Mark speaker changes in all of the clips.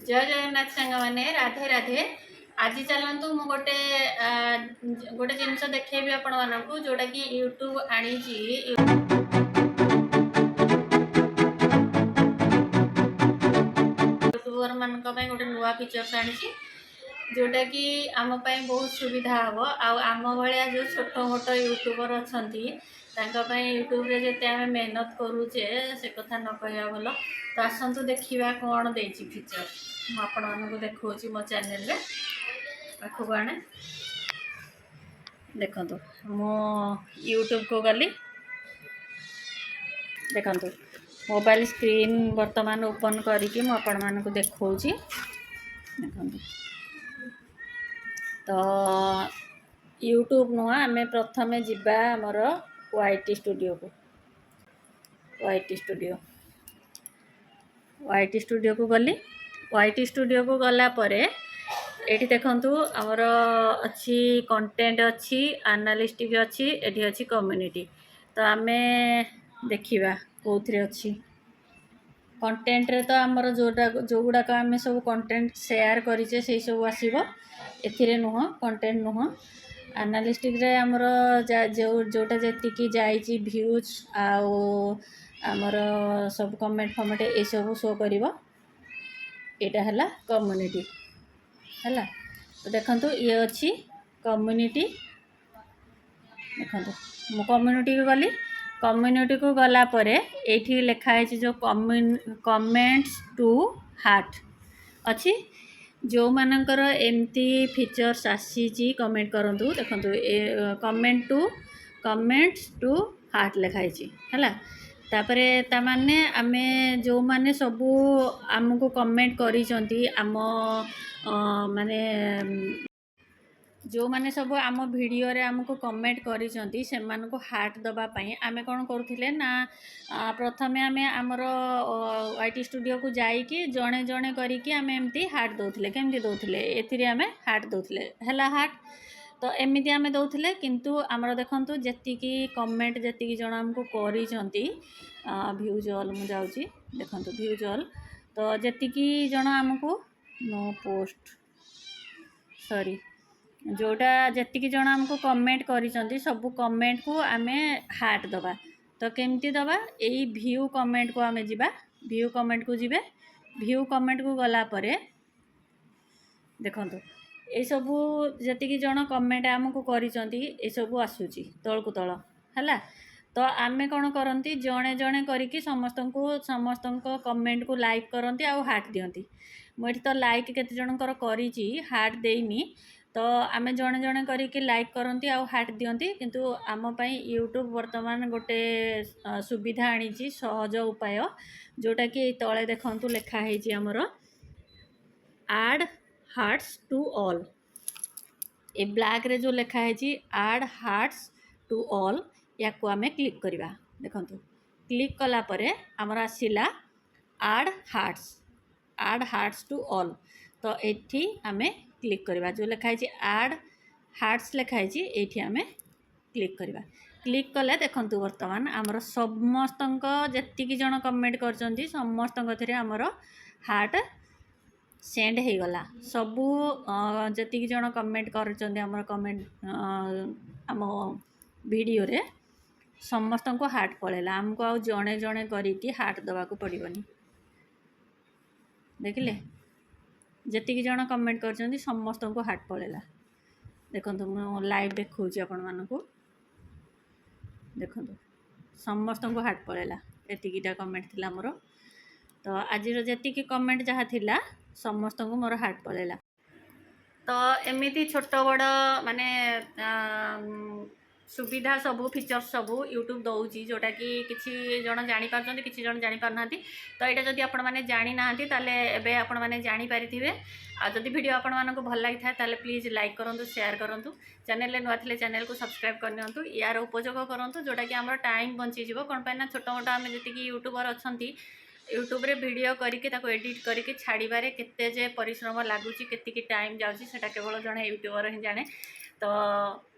Speaker 1: जय जगन्नाथ सांग मैंने राधे राधे। आज चलतु मु गोटे गोटे जिनस देखेबी आपण मानकु जोटा कि यूट्यूब आनी यूट्यूबर मान गोटे नुआ फीचर्स आनी जोटा कि आम बहुत सुविधा हम आम भाया जो छोट मोट यूट्यूबर अच्छा यूट्यूब रे जिते आम मेहनत करुचे से कथा न कह भल। तो आसतु देखा कौन दे फीचर मुझे देखा मो चैनल रे पाखक आने देखु मो यूट्यूब को गली देखु मोबाइल स्क्रीन वर्तमान ओपन करके मुझे देखा देखु। तो यूट्यूब नुह आम प्रथम जावा आमर वाईटी स्टूडियो को वाईटी स्टूडियो को गली वाईटी स्टूडियो को गला परे एठी देखंतु आमर अच्छी कंटेंट अच्छी एनालिस्टिक अच्छी एठी अच्छी कम्युनिटी। तो आमे देखिबा कोथरे अच्छी कंटेंट रे तो आमर जो गुड़ाक आम सब कंटेंट शेयर करिचे से सब आसीबो एथिरे नुह कंटेंट नुह एनालिस्टिक रे आमर जोटा जेतिकी जाइची व्यूज आउ आमर सब कमेंट फमेंट ए सब शो करिवो एटा हला कम्युनिटी हला। तो देखंतु ये अच्छी कम्युनिटी देखंतु मु कम्युनिटी को गली कम्युनिटी को गला परे एठी लिखा है जो कमेंट्स टू हार्ट अच्छी जो मानकर एमती फीचर्स आसी कमेंट करंतु देखंतु ए कमेंट्स टू हार्ट लिखा है तापरे ता माने आमे जो माने सबू आमको कमेंट करिसंती आम माने जो माने सब आम वीडियो रे आमको कमेंट करिसंती से मानको हार्ट दबा पई आमे कोन करथिले ना प्रथमे आमे आमर वाईटी स्टूडियो को जाइकी जणे जणे करिकी आमे एमती हार्ट दउथिले केमती दउथिले एथिरे आमे हार्ट दउथिले हला हार्ट। तो एमती आमे दउथिले किंतु आमर देखंतु जेतिकी कमेंट जेतिकी जण आमको करिसंती व्यूज ऑल मु जाउची देखंतु व्यूज ऑल तो जेतिकी जण आमको नो पोस्ट सॉरी जोटा जेतिकी जण आमको कमेंट करिसंती सब कमेंट को आमे हार्ट दबा। तो केमती दबा एई व्यू कमेंट को आमे जिबा व्यू कमेंट को जिबे व्यू कमेंट को गला परे देखंतु ए सबू जेतिकी जण कमेंट आमको करिसंती ए सबू आसुची तळ को तळ हला। तो आमे कोन करंती जणे जणे करिकी समस्तको कमेंट को लाइक करंती आ हार्ट दियंती मोइठी तो लाइक केते जनकर करिची हार्ट देइनी। तो आमे जणे जणे करिकी लाइक करंती आ हार्ट दियंती किंतु आम पई यूट्यूब वर्तमान गोटे सुविधा आनीची सहज उपाय जोटा कि तळे देखंतु लेखा हेची हमर ऐड हार्ट्स टू ऑल ए ब्लैक रे जो लेखा हेची ऐड हार्ट्स टू ऑल या को आमे क्लिक करिबा देखंतु क्लिक कला परे हमर आसीला ऐड हार्ट्स टू ऑल। तो एठी आमे क्लिक करिबा जो लेखा हेची ऐड हार्ट्स लेखा हेची एठी आमे क्लिक करिबा क्लिक कले देखंतु वर्तमान हमर समस्तक जेतिकी जण कमेंट करचंती समस्तक थरे हमर हार्ट सेंड हो गला सबू जेतिकी जण कमेंट करचंती हमर कमेंट आम वीडियो रे समस्त को हार्ट पड़ेगा आमको आ जड़े जड़े करिकी हार्ट दबा को पड़ोनी देखिले जेतिकी जण कमेंट करचंती समस्त को हार्ट पड़ेगा देखंतु मु लाइव देखौची आपण मानकु देखंतु समस्त को हार्ट पड़ेगा एतिकीटा कमेंट थिला मोर। तो आज जेतिकी कमेंट जहाँ थिला समस्त को मोर हार्ट पड़ेगा। तो एमिति छोट बड़ माने सुविधा सबू फीचर्स सबू यूट्यूब दौची जोटा कि किसी जन जापार किसी जन जापार ना। तो यहाँ जब आपण मैंने जानी ना एबे आपण मैंने जापारे आदि वीडियो आपण मानक भल लगी था प्लीज लाइक करूँ शेयर करूँ चैनल नुआ थे चैनल को सब्सक्राइब करनी यार उपयोग करूँ जोटा कि आम टाइम बंचीज कौन पाई ना छोट मोट आम जी यूट्यूबर अच्छा यूट्यूब रे वीडियो करके एडिट करके छाड़बारे केते जे परिश्रम लगुच केतिकी टाइम जाऊँगी सेटा केवल जड़े यूट्यूबर ही जाने। तो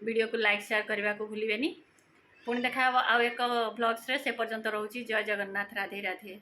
Speaker 1: वीडियो को लाइक शेयर करने को भूलिए पुणी देखा आउ एक ब्लॉग्स रे से पर्यंत रोची जय जगन्नाथ राधे राधे।